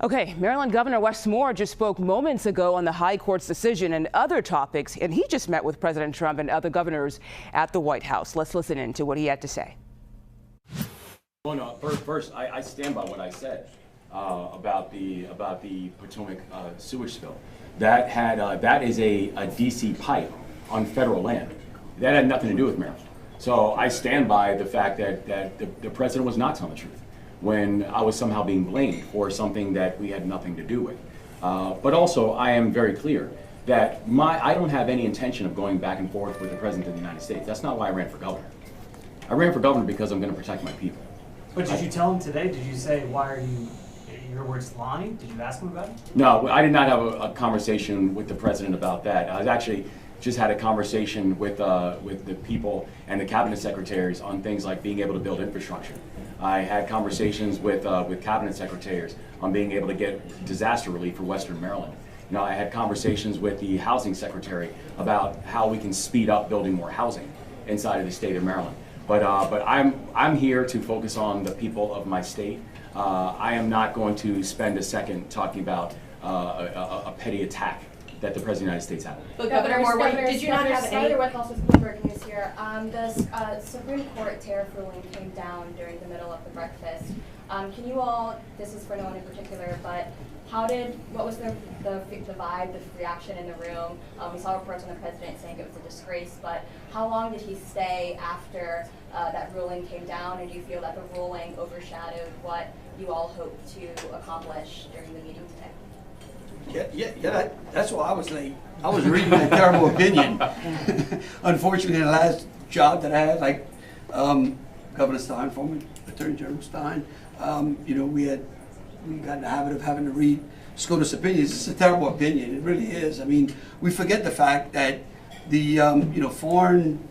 Okay, Maryland Governor Wes Moore just spoke moments ago on the High Court's decision and other topics, and he just met with President Trump and other governors at the White House. Let's listen in to what he had to say. Oh, no, first, I stand by what I said about the Potomac sewage spill. That is a DC pipe on federal land. That had nothing to do with Maryland. So I stand by the fact that the president was not telling the truth when I was somehow being blamed for something that we had nothing to do with. But also, I am very clear that I don't have any intention of going back and forth with the President of the United States. That's not why I ran for governor. I ran for governor because I'm going to protect my people. But did you tell him today, did you say, why are you, in your words, lying? Did you ask him about it? No, I did not have a conversation with the president about that. I was actually just had a conversation with the people and the cabinet secretaries on things like being able to build infrastructure. I had conversations with cabinet secretaries on being able to get disaster relief for Western Maryland. You know, I had conversations with the housing secretary about how we can speed up building more housing inside of the state of Maryland. But I'm here to focus on the people of my state. I am not going to spend a second talking about a petty attack that the President of the United States had. But Governor Moore, did you not have any? With also Bloomberg News here. The Supreme Court tariff ruling came down during the middle of the breakfast. Can you all? This is for no one in particular, but what was the vibe, the reaction in the room? We saw reports on the president saying it was a disgrace, but how long did he stay after that ruling came down? And do you feel that the ruling overshadowed what you all hoped to accomplish during the meeting today? Yeah, that's why I was late. I was reading a terrible opinion. Unfortunately, in the last job that I had, like Governor Stein, former Attorney General Stein, you know, we got in the habit of having to read SCOTUS opinions. It's a terrible opinion. It really is. I mean, we forget the fact that the you know, foreign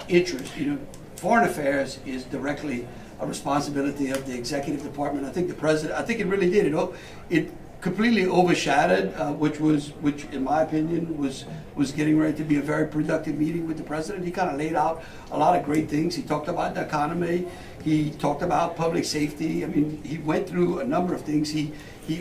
interest, you know, foreign affairs is directly a responsibility of the executive department. I think the president. I think it really did. It completely overshadowed, which in my opinion was getting ready to be a very productive meeting with the president. He kind of laid out a lot of great things. He talked about the economy. He talked about public safety. I mean, he went through a number of things. He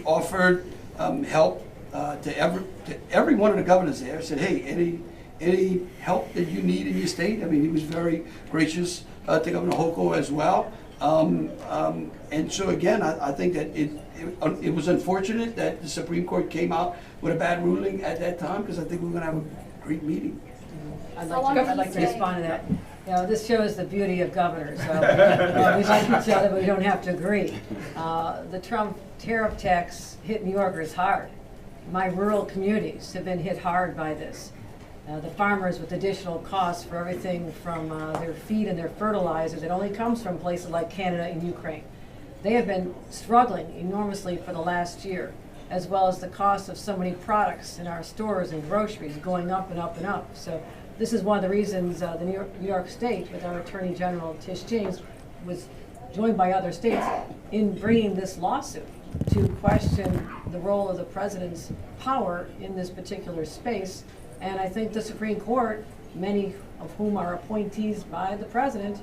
offered help to every one of the governors there. Said, hey, any help that you need in your state? I mean, he was very gracious to Governor Hochul as well. And so again, I think that it was unfortunate that the Supreme Court came out with a bad ruling at that time, because I think we're going to have a great meeting. I'd like to respond to that. You know, this shows the beauty of governors. We like each other, but we don't have to agree. The Trump tariff tax hit New Yorkers hard. My rural communities have been hit hard by this. The farmers with additional costs for everything from their feed and their fertilizer that only comes from places like Canada and Ukraine. They have been struggling enormously for the last year, as well as the cost of so many products in our stores and groceries going up and up and up. So this is one of the reasons the New York State, with our Attorney General Tish James, was joined by other states in bringing this lawsuit to question the role of the president's power in this particular space. And I think the Supreme Court, many of whom are appointees by the president,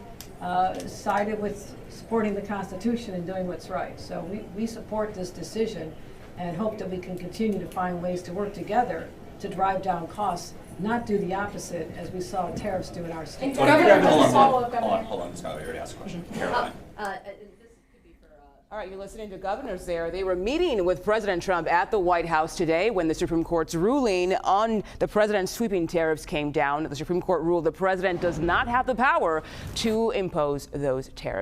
sided with supporting the Constitution and doing what's right. So we support this decision and hope that we can continue to find ways to work together to drive down costs, not do the opposite as we saw tariffs do in our state. Hold on, Scott, I already asked a question. Caroline. All right, you're listening to governors there. They were meeting with President Trump at the White House today when the Supreme Court's ruling on the president's sweeping tariffs came down. The Supreme Court ruled the president does not have the power to impose those tariffs.